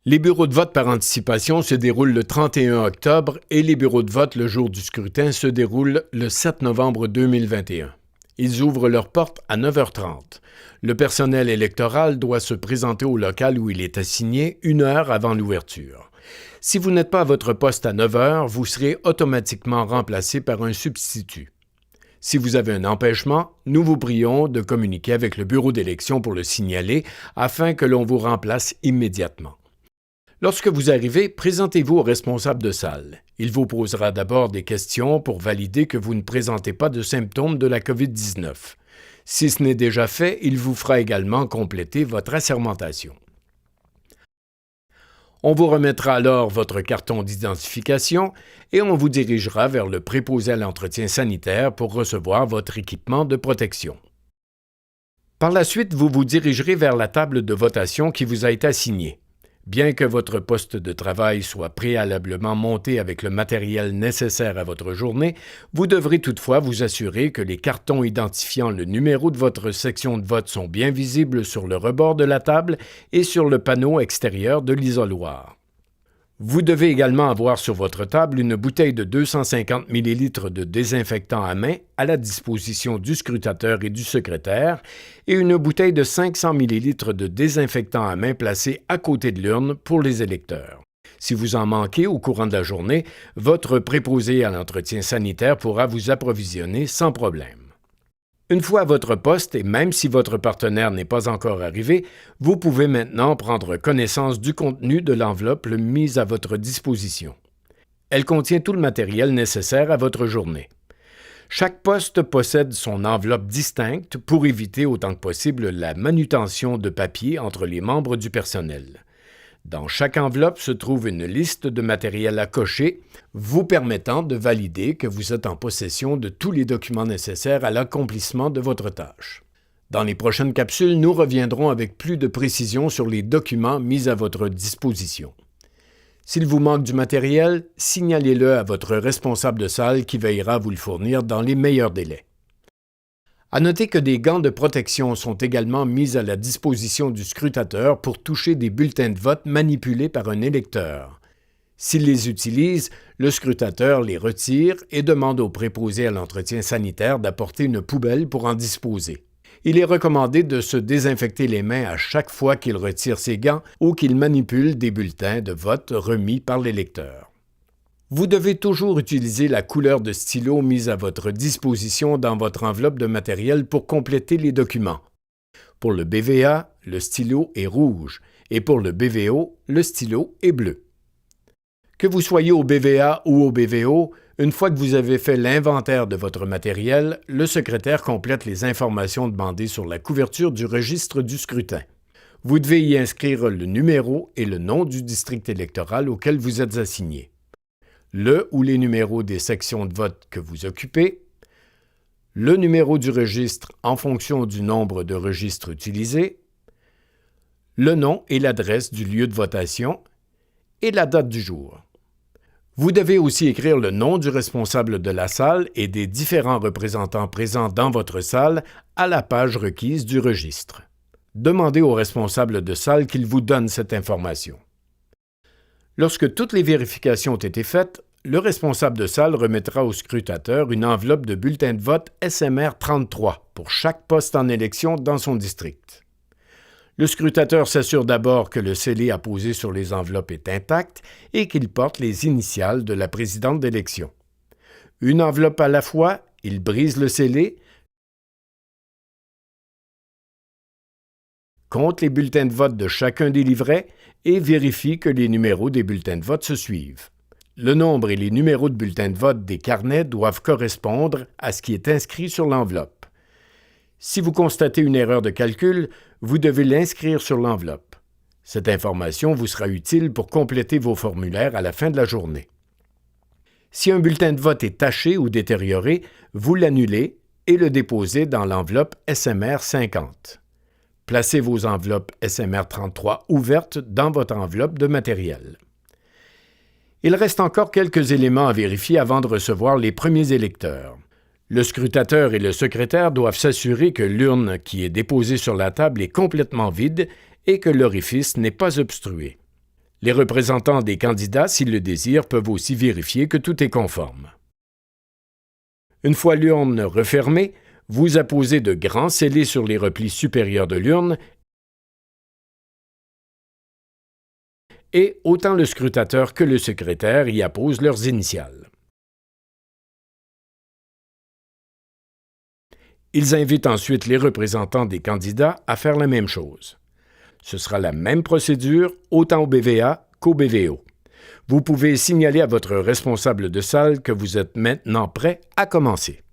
Les bureaux de vote par anticipation se déroulent le 31 octobre et les bureaux de vote le jour du scrutin se déroulent le 7 novembre 2021. Ils ouvrent leurs portes à 9h30. Le personnel électoral doit se présenter au local où il est assigné 1 heure avant l'ouverture. Si vous n'êtes pas à votre poste à 9h, vous serez automatiquement remplacé par un substitut. Si vous avez un empêchement, nous vous prions de communiquer avec le bureau d'élection pour le signaler afin que l'on vous remplace immédiatement. Lorsque vous arrivez, présentez-vous au responsable de salle. Il vous posera d'abord des questions pour valider que vous ne présentez pas de symptômes de la COVID-19. Si ce n'est déjà fait, il vous fera également compléter votre assermentation. On vous remettra alors votre carton d'identification et on vous dirigera vers le préposé à l'entretien sanitaire pour recevoir votre équipement de protection. Par la suite, vous vous dirigerez vers la table de votation qui vous a été assignée. Bien que votre poste de travail soit préalablement monté avec le matériel nécessaire à votre journée, vous devrez toutefois vous assurer que les cartons identifiant le numéro de votre section de vote sont bien visibles sur le rebord de la table et sur le panneau extérieur de l'isoloir. Vous devez également avoir sur votre table une bouteille de 250 ml de désinfectant à main à la disposition du scrutateur et du secrétaire et une bouteille de 500 ml de désinfectant à main placée à côté de l'urne pour les électeurs. Si vous en manquez au courant de la journée, votre préposé à l'entretien sanitaire pourra vous approvisionner sans problème. Une fois à votre poste, et même si votre partenaire n'est pas encore arrivé, vous pouvez maintenant prendre connaissance du contenu de l'enveloppe mise à votre disposition. Elle contient tout le matériel nécessaire à votre journée. Chaque poste possède son enveloppe distincte pour éviter autant que possible la manutention de papier entre les membres du personnel. Dans chaque enveloppe se trouve une liste de matériel à cocher, vous permettant de valider que vous êtes en possession de tous les documents nécessaires à l'accomplissement de votre tâche. Dans les prochaines capsules, nous reviendrons avec plus de précision sur les documents mis à votre disposition. S'il vous manque du matériel, signalez-le à votre responsable de salle qui veillera à vous le fournir dans les meilleurs délais. À noter que des gants de protection sont également mis à la disposition du scrutateur pour toucher des bulletins de vote manipulés par un électeur. S'il les utilise, le scrutateur les retire et demande au préposé à l'entretien sanitaire d'apporter une poubelle pour en disposer. Il est recommandé de se désinfecter les mains à chaque fois qu'il retire ses gants ou qu'il manipule des bulletins de vote remis par l'électeur. Vous devez toujours utiliser la couleur de stylo mise à votre disposition dans votre enveloppe de matériel pour compléter les documents. Pour le BVA, le stylo est rouge et pour le BVO, le stylo est bleu. Que vous soyez au BVA ou au BVO, une fois que vous avez fait l'inventaire de votre matériel, le secrétaire complète les informations demandées sur la couverture du registre du scrutin. Vous devez y inscrire le numéro et le nom du district électoral auquel vous êtes assigné, le ou les numéros des sections de vote que vous occupez, le numéro du registre en fonction du nombre de registres utilisés, le nom et l'adresse du lieu de votation et la date du jour. Vous devez aussi écrire le nom du responsable de la salle et des différents représentants présents dans votre salle à la page requise du registre. Demandez au responsable de salle qu'il vous donne cette information. Lorsque toutes les vérifications ont été faites, le responsable de salle remettra au scrutateur une enveloppe de bulletins de vote SMR 33 pour chaque poste en élection dans son district. Le scrutateur s'assure d'abord que le scellé apposé sur les enveloppes est intact et qu'il porte les initiales de la présidente d'élection. Une enveloppe à la fois, il brise le scellé, compte les bulletins de vote de chacun des livrets et vérifie que les numéros des bulletins de vote se suivent. Le nombre et les numéros de bulletins de vote des carnets doivent correspondre à ce qui est inscrit sur l'enveloppe. Si vous constatez une erreur de calcul, vous devez l'inscrire sur l'enveloppe. Cette information vous sera utile pour compléter vos formulaires à la fin de la journée. Si un bulletin de vote est taché ou détérioré, vous l'annulez et le déposez dans l'enveloppe SMR 50. Placez vos enveloppes SMR 33 ouvertes dans votre enveloppe de matériel. Il reste encore quelques éléments à vérifier avant de recevoir les premiers électeurs. Le scrutateur et le secrétaire doivent s'assurer que l'urne qui est déposée sur la table est complètement vide et que l'orifice n'est pas obstrué. Les représentants des candidats, s'ils le désirent, peuvent aussi vérifier que tout est conforme. Une fois l'urne refermée, vous apposez de grands scellés sur les replis supérieurs de l'urne et autant le scrutateur que le secrétaire y apposent leurs initiales. Ils invitent ensuite les représentants des candidats à faire la même chose. Ce sera la même procédure autant au BVA qu'au BVO. Vous pouvez signaler à votre responsable de salle que vous êtes maintenant prêt à commencer.